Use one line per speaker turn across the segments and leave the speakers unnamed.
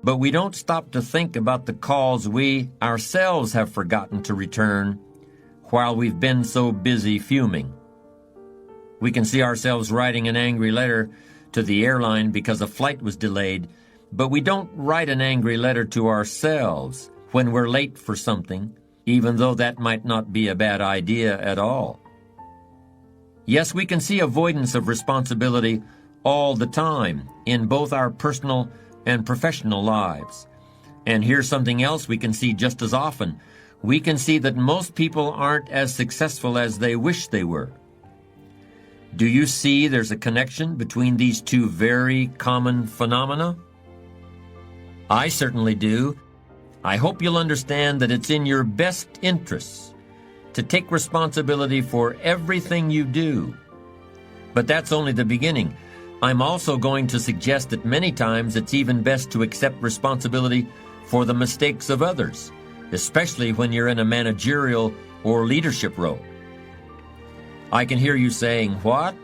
but we don't stop to think about the calls we ourselves have forgotten to return while we've been so busy fuming. We can see ourselves writing an angry letter to the airline because a flight was delayed, but we don't write an angry letter to ourselves when we're late for something, even though that might not be a bad idea at all. Yes, we can see avoidance of responsibility all the time in both our personal and professional lives. And here's something else we can see just as often. We can see that most people aren't as successful as they wish they were. Do you see there's a connection between these two very common phenomena? I certainly do. I hope you'll understand that it's in your best interests to take responsibility for everything you do. But that's only the beginning. I'm also going to suggest that many times it's even best to accept responsibility for the mistakes of others, especially when you're in a managerial or leadership role. I can hear you saying, "What?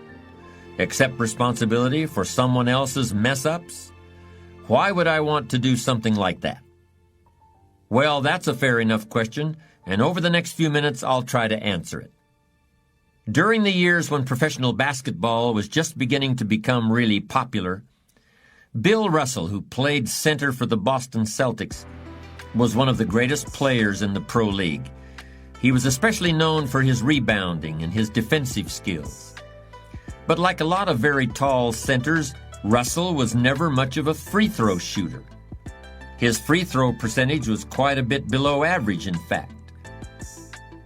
Accept responsibility for someone else's mess-ups? Why would I want to do something like that?" Well, that's a fair enough question, and over the next few minutes I'll try to answer it. During the years when professional basketball was just beginning to become really popular, Bill Russell, who played center for the Boston Celtics, was one of the greatest players in the pro league. He was especially known for his rebounding and his defensive skills. But like a lot of very tall centers, Russell was never much of a free throw shooter. His free throw percentage was quite a bit below average, in fact.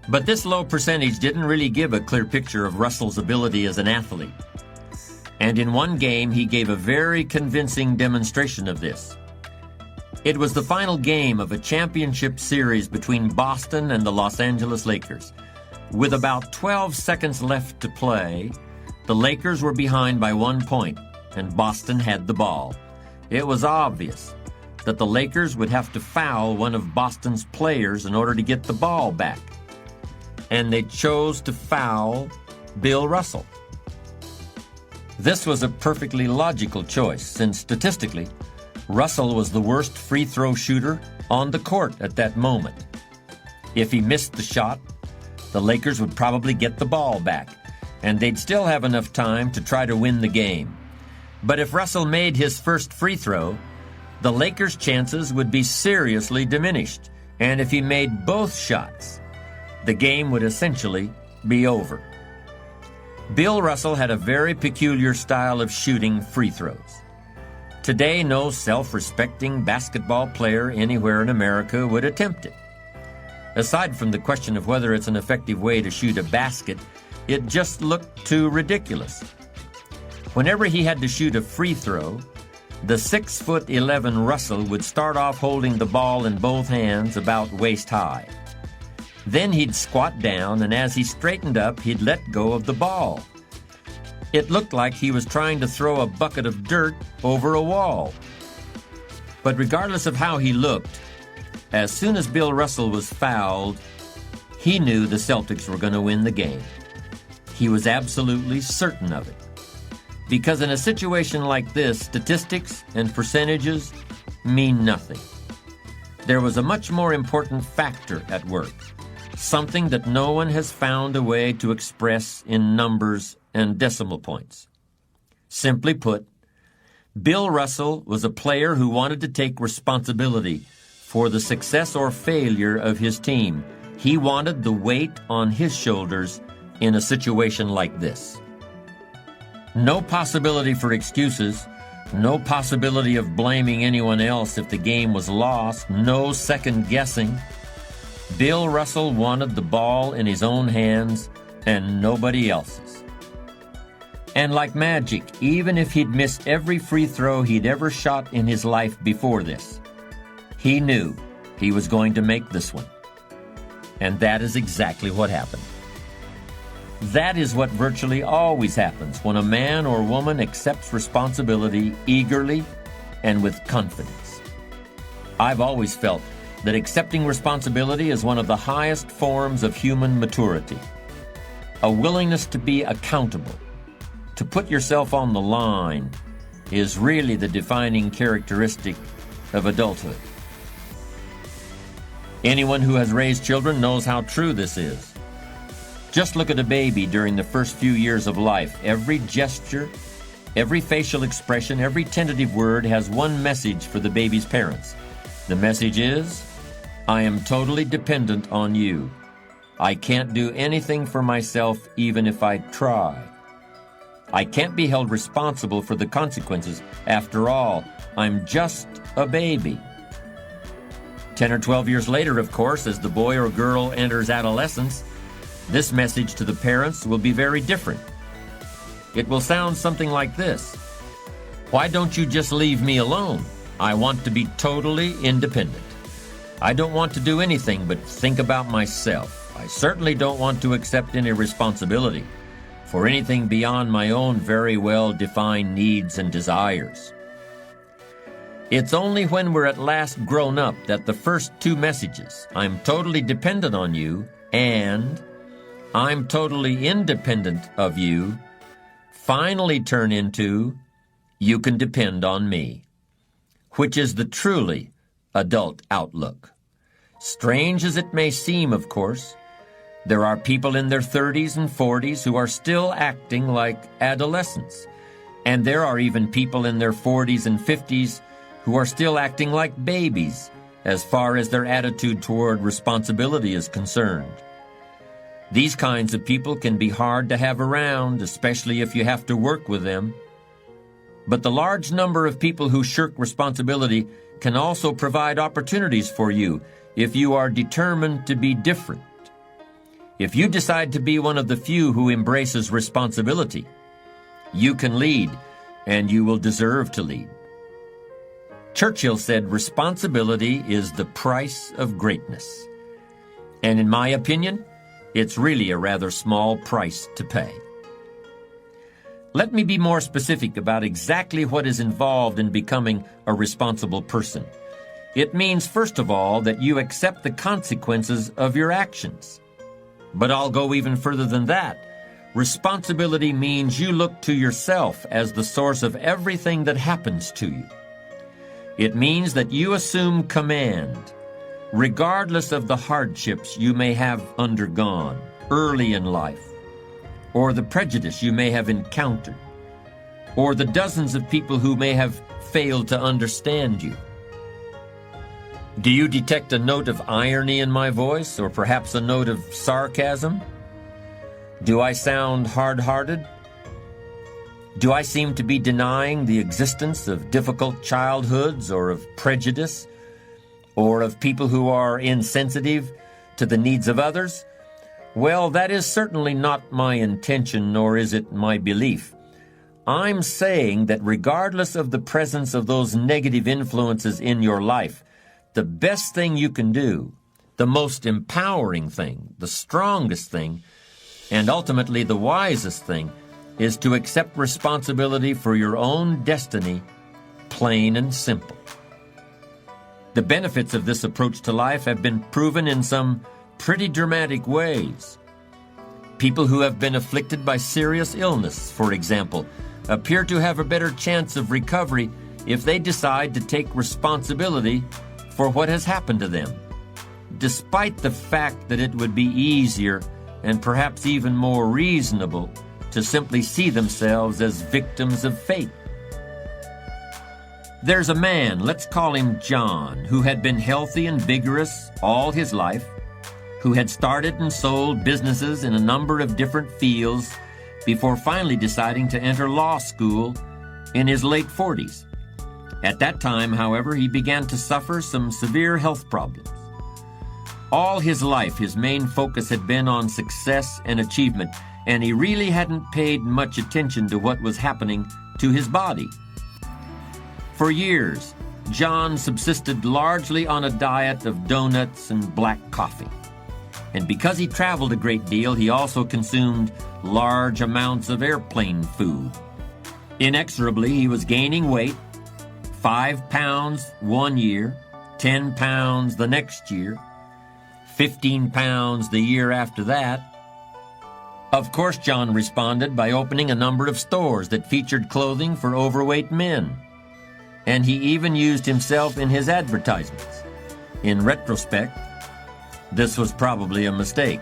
But this low percentage didn't really give a clear picture of Russell's ability as an athlete. And in one game, he gave a very convincing demonstration of this. It was the final game of a championship series between Boston and the Los Angeles Lakers. With about 12 seconds left to play, the Lakers were behind by 1 point, and Boston had the ball. It was obvious that the Lakers would have to foul one of Boston's players in order to get the ball back. And they chose to foul Bill Russell. This was a perfectly logical choice, since statistically, Russell was the worst free throw shooter on the court at that moment. If he missed the shot, the Lakers would probably get the ball back, and they'd still have enough time to try to win the game. But if Russell made his first free throw, the Lakers' chances would be seriously diminished, and if he made both shots, the game would essentially be over. Bill Russell had a very peculiar style of shooting free throws. Today, no self-respecting basketball player anywhere in America would attempt it. Aside from the question of whether it's an effective way to shoot a basket, it just looked too ridiculous. Whenever he had to shoot a free throw, the 6'11" Russell would start off holding the ball in both hands about waist high. Then he'd squat down, and as he straightened up, he'd let go of the ball. It looked like he was trying to throw a bucket of dirt over a wall. But regardless of how he looked, as soon as Bill Russell was fouled, he knew the Celtics were going to win the game. He was absolutely certain of it. Because in a situation like this, statistics and percentages mean nothing. There was a much more important factor at work. Something that no one has found a way to express in numbers and decimal points. Simply put, Bill Russell was a player who wanted to take responsibility for the success or failure of his team. He wanted the weight on his shoulders in a situation like this. No possibility for excuses, no possibility of blaming anyone else if the game was lost, no second guessing. Bill Russell wanted the ball in his own hands and nobody else's. And like magic, even if he'd missed every free throw he'd ever shot in his life before this, he knew he was going to make this one. And that is exactly what happened. That is what virtually always happens when a man or woman accepts responsibility eagerly and with confidence. I've always felt that accepting responsibility is one of the highest forms of human maturity. A willingness to be accountable, to put yourself on the line, is really the defining characteristic of adulthood. Anyone who has raised children knows how true this is. Just look at a baby during the first few years of life. Every gesture, every facial expression, every tentative word has one message for the baby's parents. The message is, I am totally dependent on you. I can't do anything for myself even if I try. I can't be held responsible for the consequences. After all, I'm just a baby. 10 or 12 years later, of course, as the boy or girl enters adolescence, this message to the parents will be very different. It will sound something like this. Why don't you just leave me alone? I want to be totally independent. I don't want to do anything but think about myself. I certainly don't want to accept any responsibility for anything beyond my own very well-defined needs and desires. It's only when we're at last grown up that the first two messages, I'm totally dependent on you, and I'm totally independent of you, finally turn into, you can depend on me, which is the truly adult outlook. Strange as it may seem, of course, there are people in their 30s and 40s who are still acting like adolescents, and there are even people in their 40s and 50s who are still acting like babies as far as their attitude toward responsibility is concerned. These kinds of people can be hard to have around, especially if you have to work with them. But the large number of people who shirk responsibility can also provide opportunities for you if you are determined to be different. If you decide to be one of the few who embraces responsibility, you can lead, and you will deserve to lead. Churchill said responsibility is the price of greatness. And in my opinion, it's really a rather small price to pay. Let me be more specific about exactly what is involved in becoming a responsible person. It means, first of all, that you accept the consequences of your actions. But I'll go even further than that. Responsibility means you look to yourself as the source of everything that happens to you. It means that you assume command, regardless of the hardships you may have undergone early in life, or the prejudice you may have encountered, or the dozens of people who may have failed to understand you. Do you detect a note of irony in my voice, or perhaps a note of sarcasm? Do I sound hard-hearted? Do I seem to be denying the existence of difficult childhoods, or of prejudice, or of people who are insensitive to the needs of others? Well, that is certainly not my intention, nor is it my belief. I'm saying that regardless of the presence of those negative influences in your life, the best thing you can do, the most empowering thing, the strongest thing, and ultimately the wisest thing, is to accept responsibility for your own destiny, plain and simple. The benefits of this approach to life have been proven in some pretty dramatic ways. People who have been afflicted by serious illness, for example, appear to have a better chance of recovery if they decide to take responsibility for what has happened to them, despite the fact that it would be easier and perhaps even more reasonable to simply see themselves as victims of fate. There's a man, let's call him John, who had been healthy and vigorous all his life, who had started and sold businesses in a number of different fields before finally deciding to enter law school in his late 40s. At that time, however, he began to suffer some severe health problems. All his life, his main focus had been on success and achievement, and he really hadn't paid much attention to what was happening to his body. For years, John subsisted largely on a diet of donuts and black coffee. And because he traveled a great deal, he also consumed large amounts of airplane food. Inexorably, he was gaining weight, 5 pounds one year, 10 pounds the next year, 15 pounds the year after that. Of course, John responded by opening a number of stores that featured clothing for overweight men. and he even used himself in his advertisements. In retrospect, this was probably a mistake.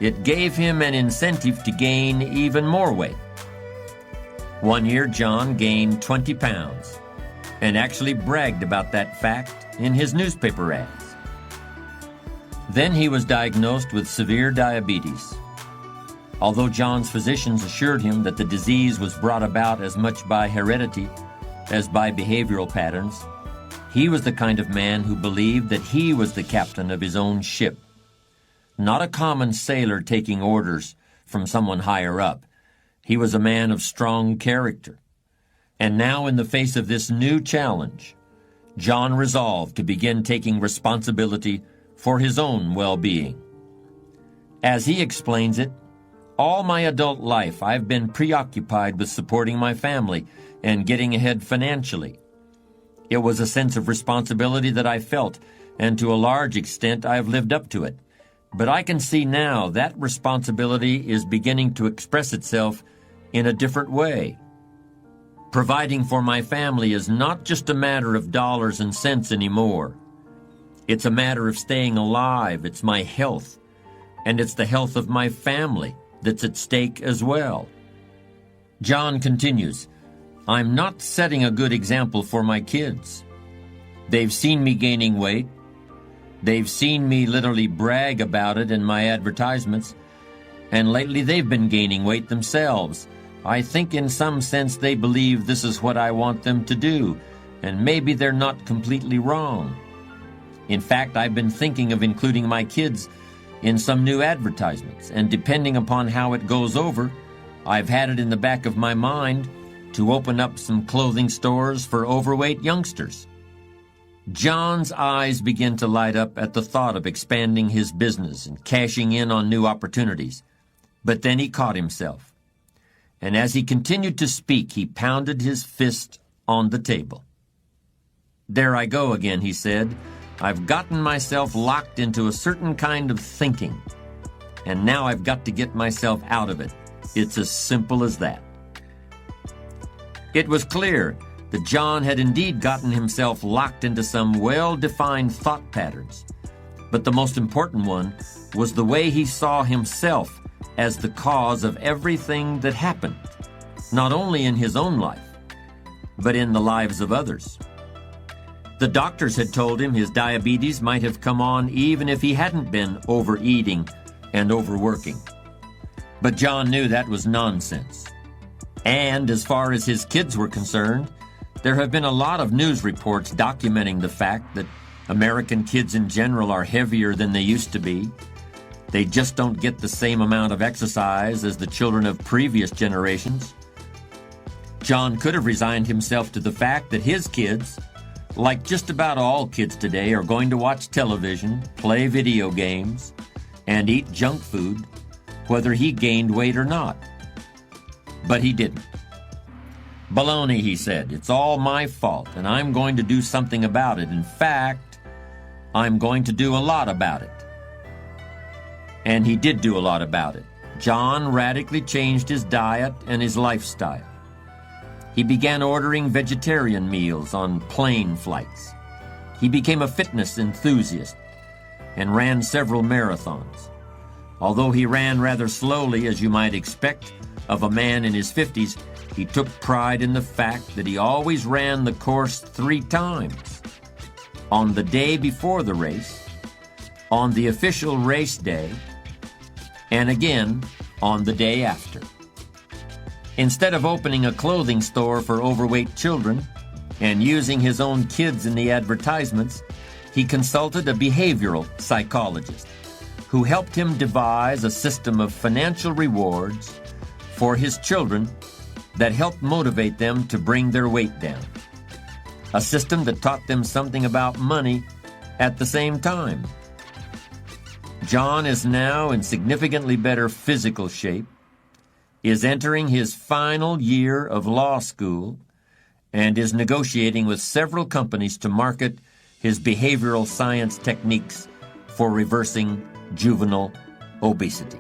It gave him an incentive to gain even more weight. One year, John gained 20 pounds and actually bragged about that fact in his newspaper ads. Then he was diagnosed with severe diabetes. Although John's physicians assured him that the disease was brought about as much by heredity as by behavioral patterns, he was the kind of man who believed that he was the captain of his own ship. Not a common sailor taking orders from someone higher up. He was a man of strong character. And now, in the face of this new challenge, John resolved to begin taking responsibility for his own well-being. As he explains it, all my adult life I've been preoccupied with supporting my family and getting ahead financially. It was a sense of responsibility that I felt, and to a large extent I have lived up to it. But I can see now that responsibility is beginning to express itself in a different way. Providing for my family is not just a matter of dollars and cents anymore. It's a matter of staying alive. It's my health, and it's the health of my family that's at stake as well. John continues, I'm not setting a good example for my kids. They've seen me gaining weight. They've seen me literally brag about it in my advertisements, and lately they've been gaining weight themselves. I think in some sense they believe this is what I want them to do, and maybe they're not completely wrong. In fact, I've been thinking of including my kids in some new advertisements, and depending upon how it goes over, I've had it in the back of my mind to open up some clothing stores for overweight youngsters. John's eyes begin to light up at the thought of expanding his business and cashing in on new opportunities. But then he caught himself. And as he continued to speak, he pounded his fist on the table. There I go again, he said. I've gotten myself locked into a certain kind of thinking, and now I've got to get myself out of it. It's as simple as that. It was clear that John had indeed gotten himself locked into some well-defined thought patterns, but the most important one was the way he saw himself as the cause of everything that happened, not only in his own life, but in the lives of others. The doctors had told him his diabetes might have come on even if he hadn't been overeating and overworking. But John knew that was nonsense. And as far as his kids were concerned, there have been a lot of news reports documenting the fact that American kids in general are heavier than they used to be. They just don't get the same amount of exercise as the children of previous generations. John could have resigned himself to the fact that his kids, like just about all kids today, are going to watch television, play video games, and eat junk food, whether he gained weight or not. But he didn't. Baloney, he said. It's all my fault, and I'm going to do something about it. In fact, I'm going to do a lot about it. And he did do a lot about it. John radically changed his diet and his lifestyle. He began ordering vegetarian meals on plane flights. He became a fitness enthusiast and ran several marathons. Although he ran rather slowly, as you might expect of a man in his 50s, he took pride in the fact that he always ran the course 3 times. On the day before the race, on the official race day, and again on the day after. Instead of opening a clothing store for overweight children and using his own kids in the advertisements, he consulted a behavioral psychologist who helped him devise a system of financial rewards for his children that helped motivate them to bring their weight down. A system that taught them something about money at the same time. John is now in significantly better physical shape, is entering his final year of law school, and is negotiating with several companies to market his behavioral science techniques for reversing juvenile obesity.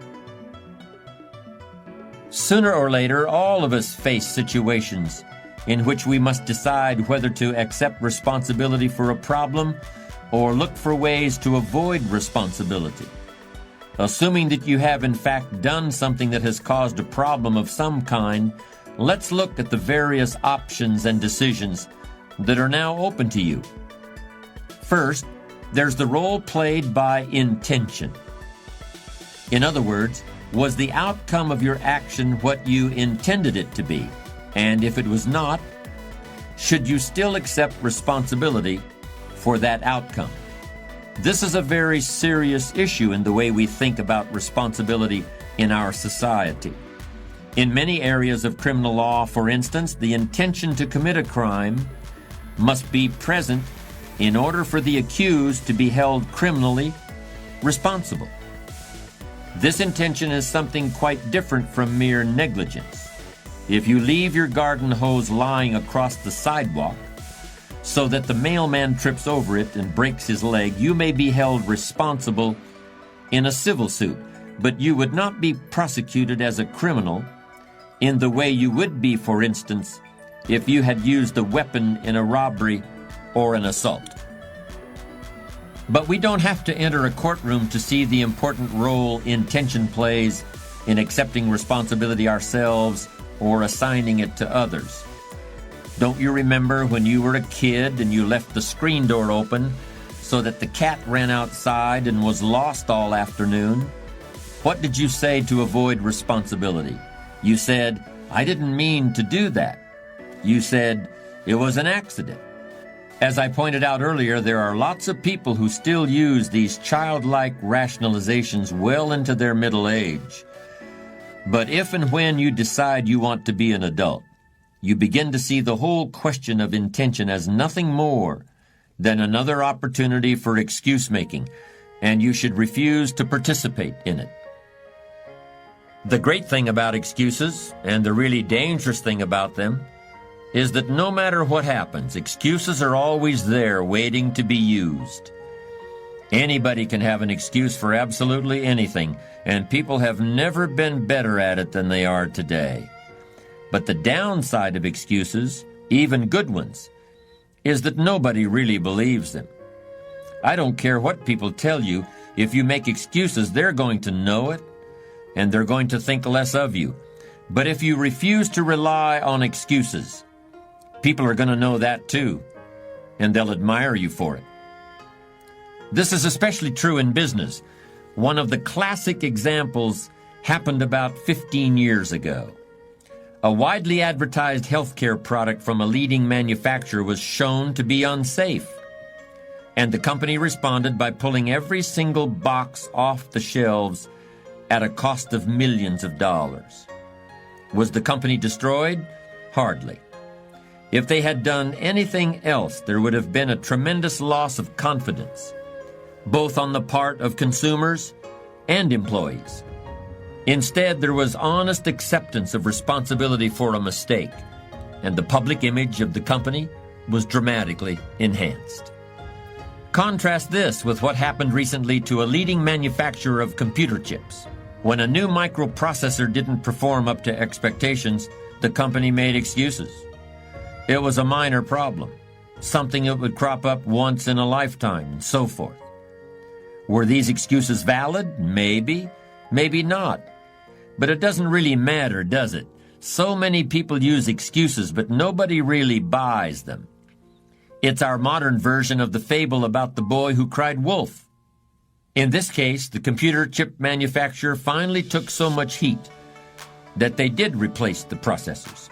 Sooner or later, all of us face situations in which we must decide whether to accept responsibility for a problem or look for ways to avoid responsibility. Assuming that you have in fact done something that has caused a problem of some kind, let's look at the various options and decisions that are now open to you. First, there's the role played by intention. In other words, was the outcome of your action what you intended it to be? And if it was not, should you still accept responsibility for that outcome? This is a very serious issue in the way we think about responsibility in our society. In many areas of criminal law, for instance, the intention to commit a crime must be present in order for the accused to be held criminally responsible. This intention is something quite different from mere negligence. If you leave your garden hose lying across the sidewalk so that the mailman trips over it and breaks his leg, you may be held responsible in a civil suit, but you would not be prosecuted as a criminal in the way you would be, for instance, if you had used a weapon in a robbery or an assault. But we don't have to enter a courtroom to see the important role intention plays in accepting responsibility ourselves or assigning it to others. Don't you remember when you were a kid and you left the screen door open so that the cat ran outside and was lost all afternoon? What did you say to avoid responsibility? You said, "I didn't mean to do that." You said, "It was an accident." As I pointed out earlier, there are lots of people who still use these childlike rationalizations well into their middle age. But if and when you decide you want to be an adult, you begin to see the whole question of intention as nothing more than another opportunity for excuse-making, and you should refuse to participate in it. The great thing about excuses, and the really dangerous thing about them, is that no matter what happens, excuses are always there waiting to be used. Anybody can have an excuse for absolutely anything, and people have never been better at it than they are today. But the downside of excuses, even good ones, is that nobody really believes them. I don't care what people tell you, if you make excuses, they're going to know it, and they're going to think less of you. But if you refuse to rely on excuses, people are going to know that too, and they'll admire you for it. This is especially true in business. One of the classic examples happened about 15 years ago. A widely advertised healthcare product from a leading manufacturer was shown to be unsafe, and the company responded by pulling every single box off the shelves at a cost of millions of dollars. Was the company destroyed? Hardly. If they had done anything else, there would have been a tremendous loss of confidence, both on the part of consumers and employees. Instead, there was honest acceptance of responsibility for a mistake, and the public image of the company was dramatically enhanced. Contrast this with what happened recently to a leading manufacturer of computer chips. When a new microprocessor didn't perform up to expectations, the company made excuses. It was a minor problem, something that would crop up once in a lifetime, and so forth. Were these excuses valid? Maybe, maybe not. But it doesn't really matter, does it? So many people use excuses, but nobody really buys them. It's our modern version of the fable about the boy who cried wolf. In this case, the computer chip manufacturer finally took so much heat that they did replace the processors,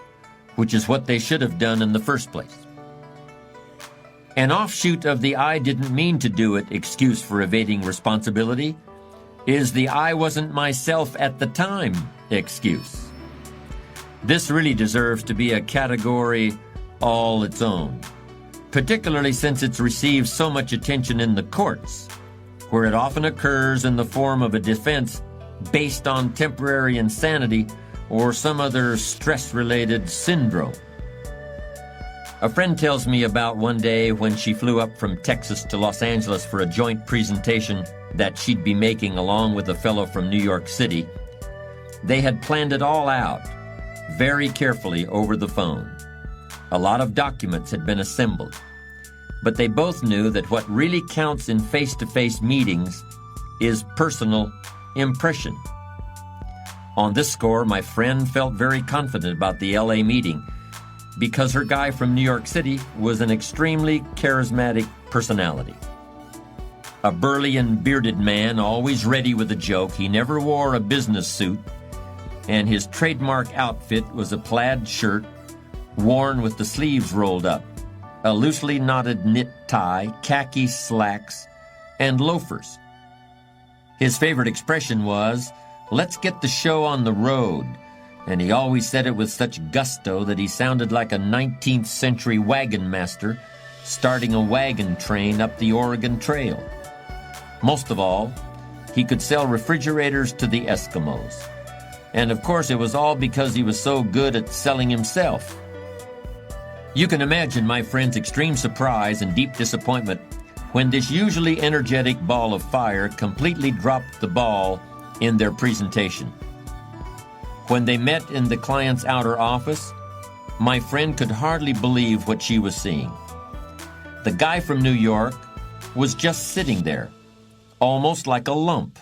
which is what they should have done in the first place. An offshoot of the "I didn't mean to do it" excuse for evading responsibility is the "I wasn't myself at the time" excuse. This really deserves to be a category all its own, particularly since it's received so much attention in the courts, where it often occurs in the form of a defense based on temporary insanity or some other stress-related syndrome. A friend tells me about one day when she flew up from Texas to Los Angeles for a joint presentation that she'd be making along with a fellow from New York City. They had planned it all out very carefully over the phone. A lot of documents had been assembled, but they both knew that what really counts in face-to-face meetings is personal impression. On this score, my friend felt very confident about the LA meeting because her guy from New York City was an extremely charismatic personality. A burly and bearded man, always ready with a joke. He never wore a business suit, and his trademark outfit was a plaid shirt worn with the sleeves rolled up, a loosely knotted knit tie, khaki slacks, and loafers. His favorite expression was, "Let's get the show on the road," and he always said it with such gusto that he sounded like a 19th century wagon master starting a wagon train up the Oregon Trail. Most of all, he could sell refrigerators to the Eskimos. And of course, it was all because he was so good at selling himself. You can imagine my friend's extreme surprise and deep disappointment when this usually energetic ball of fire completely dropped the ball in their presentation. When they met in the client's outer office, my friend could hardly believe what she was seeing. The guy from New York was just sitting there, almost like a lump.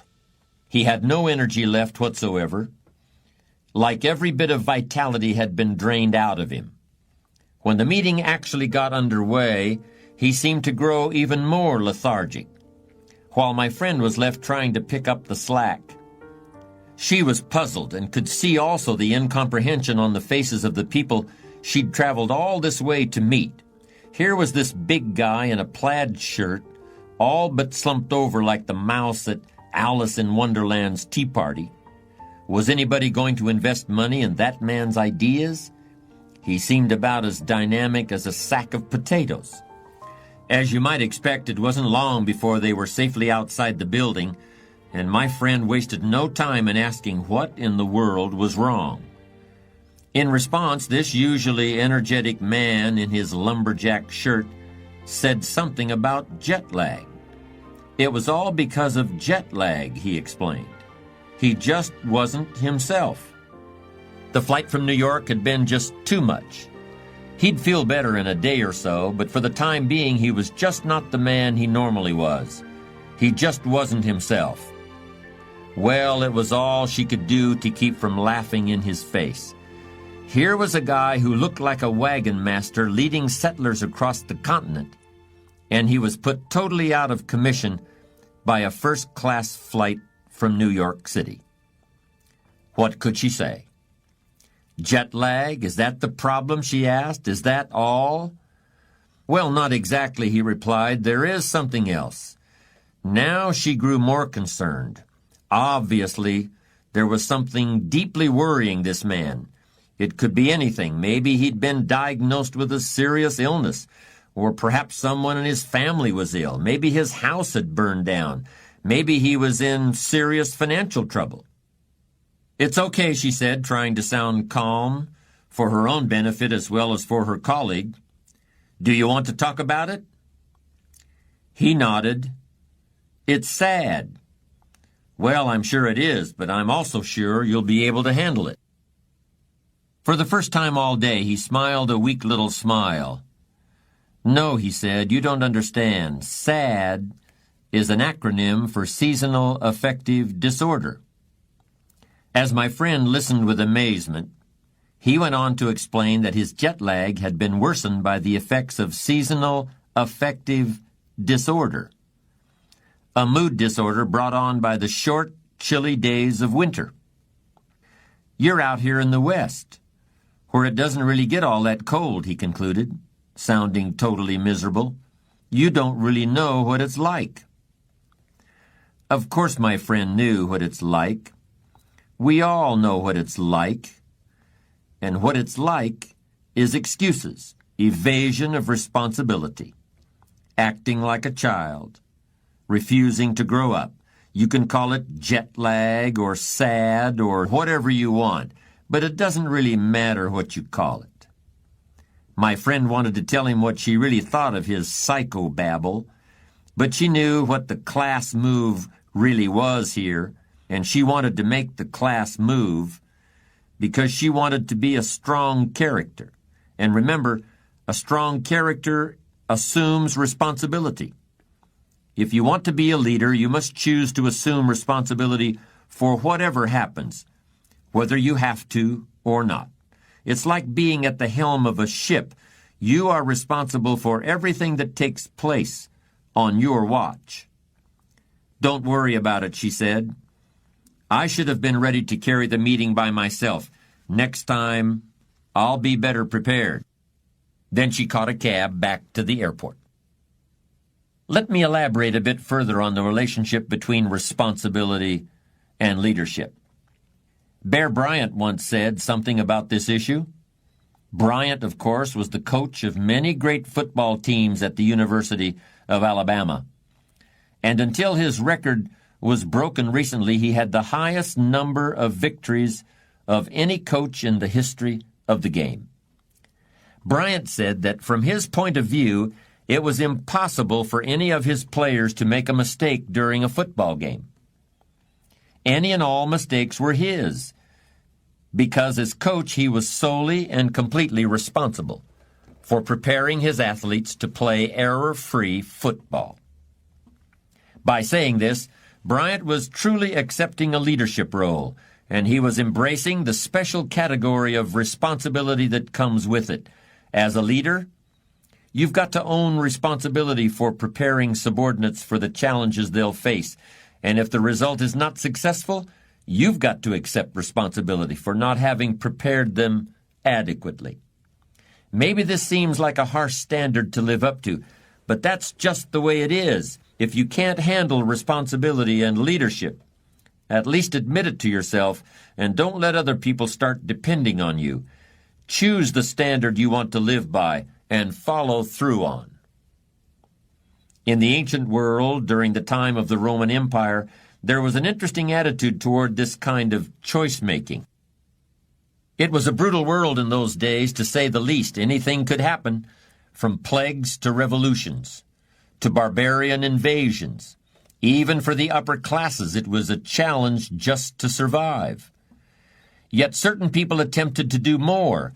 He had no energy left whatsoever, like every bit of vitality had been drained out of him. When the meeting actually got underway, he seemed to grow even more lethargic, while my friend was left trying to pick up the slack. She was puzzled and could see also the incomprehension on the faces of the people she'd traveled all this way to meet. Here was this big guy in a plaid shirt, all but slumped over like the mouse at Alice in Wonderland's tea party. Was anybody going to invest money in that man's ideas? He seemed about as dynamic as a sack of potatoes. As you might expect, it wasn't long before they were safely outside the building, and my friend wasted no time in asking what in the world was wrong. In response, this usually energetic man in his lumberjack shirt said something about jet lag. It was all because of jet lag, he explained. He just wasn't himself. The flight from New York had been just too much. He'd feel better in a day or so, but for the time being he was just not the man he normally was. He just wasn't himself. Well, it was all she could do to keep from laughing in his face. Here was a guy who looked like a wagon master leading settlers across the continent, and he was put totally out of commission by a first-class flight from New York City. What could she say? Jet lag, is that the problem, she asked? Is that all? Well, not exactly, he replied. There is something else. Now she grew more concerned. Obviously, there was something deeply worrying this man. It could be anything. Maybe he'd been diagnosed with a serious illness, or perhaps someone in his family was ill. Maybe his house had burned down. Maybe he was in serious financial trouble. It's okay, she said, trying to sound calm, for her own benefit as well as for her colleague. Do you want to talk about it? He nodded. It's sad. Well, I'm sure it is, but I'm also sure you'll be able to handle it. For the first time all day, he smiled a weak little smile. No, he said, you don't understand. SAD is an acronym for Seasonal Affective Disorder. As my friend listened with amazement, he went on to explain that his jet lag had been worsened by the effects of seasonal affective disorder, a mood disorder brought on by the short, chilly days of winter. You're out here in the West, where it doesn't really get all that cold, he concluded, sounding totally miserable. You don't really know what it's like. Of course my friend knew what it's like. We all know what it's like. And what it's like is excuses, evasion of responsibility, acting like a child, refusing to grow up. You can call it jet lag or sad or whatever you want, but it doesn't really matter what you call it. My friend wanted to tell him what she really thought of his psychobabble, but she knew what the class move really was here, and she wanted to make the class move because she wanted to be a strong character. And remember, A strong character assumes responsibility. If you want to be a leader, you must choose to assume responsibility for whatever happens, whether you have to or not. It's like being at the helm of a ship. You are responsible for everything that takes place on your watch. Don't worry about it, she said. I should have been ready to carry the meeting by myself. Next time, I'll be better prepared. Then she caught a cab back to the airport. Let me elaborate a bit further on the relationship between responsibility and leadership. Bear Bryant once said something about this issue. Bryant, of course, was the coach of many great football teams at the University of Alabama. And until his record was broken recently, he had the highest number of victories of any coach in the history of the game. Bryant said that from his point of view, it was impossible for any of his players to make a mistake during a football game. Any and all mistakes were his, because as coach he was solely and completely responsible for preparing his athletes to play error-free football. By saying this, Bryant was truly accepting a leadership role, and he was embracing the special category of responsibility that comes with it. As a leader, you've got to own responsibility for preparing subordinates for the challenges they'll face. And if the result is not successful, you've got to accept responsibility for not having prepared them adequately. Maybe this seems like a harsh standard to live up to, but that's just the way it is. If you can't handle responsibility and leadership, at least admit it to yourself and don't let other people start depending on you. Choose the standard you want to live by and follow through on. In the ancient world, during the time of the Roman Empire, there was an interesting attitude toward this kind of choice-making. It was a brutal world in those days, to say the least. Anything could happen, from plagues to revolutions, to barbarian invasions. Even for the upper classes, it was a challenge just to survive. Yet certain people attempted to do more.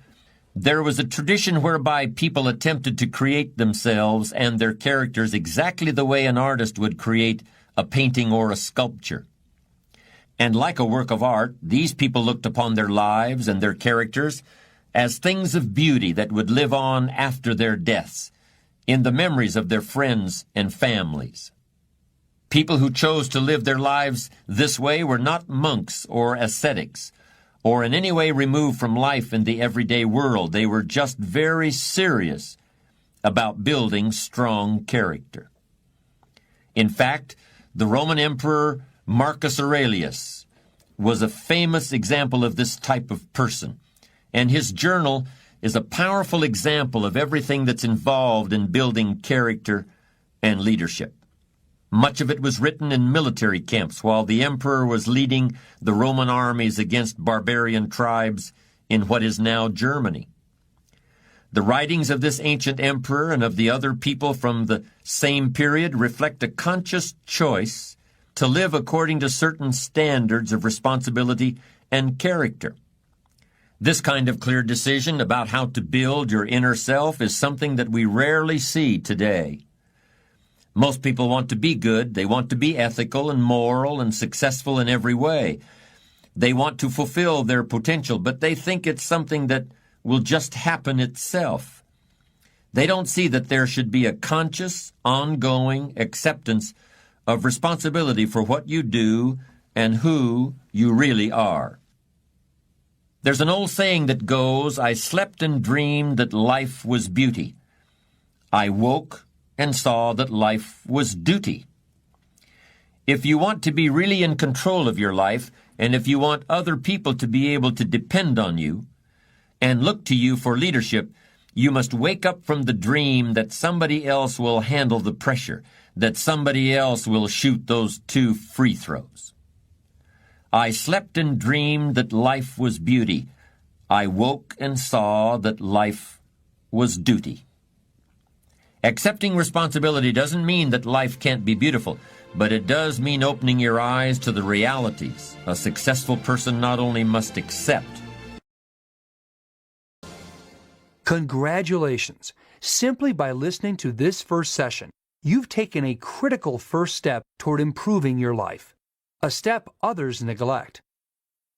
There was a tradition whereby people attempted to create themselves and their characters exactly the way an artist would create a painting or a sculpture. And like a work of art, these people looked upon their lives and their characters as things of beauty that would live on after their deaths, in the memories of their friends and families. People who chose to live their lives this way were not monks or ascetics, or in any way removed from life in the everyday world. They were just very serious about building strong character. In fact, the Roman Emperor Marcus Aurelius was a famous example of this type of person, and his journal is a powerful example of everything that's involved in building character and leadership. Much of it was written in military camps while the emperor was leading the Roman armies against barbarian tribes in what is now Germany. The writings of this ancient emperor and of the other people from the same period reflect a conscious choice to live according to certain standards of responsibility and character. This kind of clear decision about how to build your inner self is something that we rarely see today. Most people want to be good. They want to be ethical and moral and successful in every way. They want to fulfill their potential, but they think it's something that will just happen itself. They don't see that there should be a conscious, ongoing acceptance of responsibility for what you do and who you really are. There's an old saying that goes, I slept and dreamed that life was beauty. I woke and saw that life was duty. If you want to be really in control of your life, and if you want other people to be able to depend on you and look to you for leadership, you must wake up from the dream that somebody else will handle the pressure, that somebody else will shoot those 2 free throws. I slept and dreamed that life was beauty. I woke and saw that life was duty. Accepting responsibility doesn't mean that life can't be beautiful, but it does mean opening your eyes to the realities a successful person not only must accept.
Congratulations! Simply by listening to this first session, you've taken a critical first step toward improving your life, a step others neglect.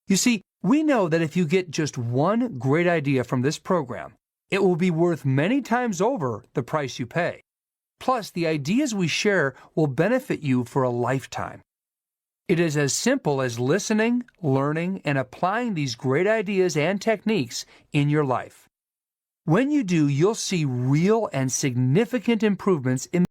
You see, we know that if you get just one great idea from this program, it will be worth many times over the price you pay. Plus, the ideas we share will benefit you for a lifetime. It is as simple as listening, learning, and applying these great ideas and techniques in your life. When you do, you'll see real and significant improvements in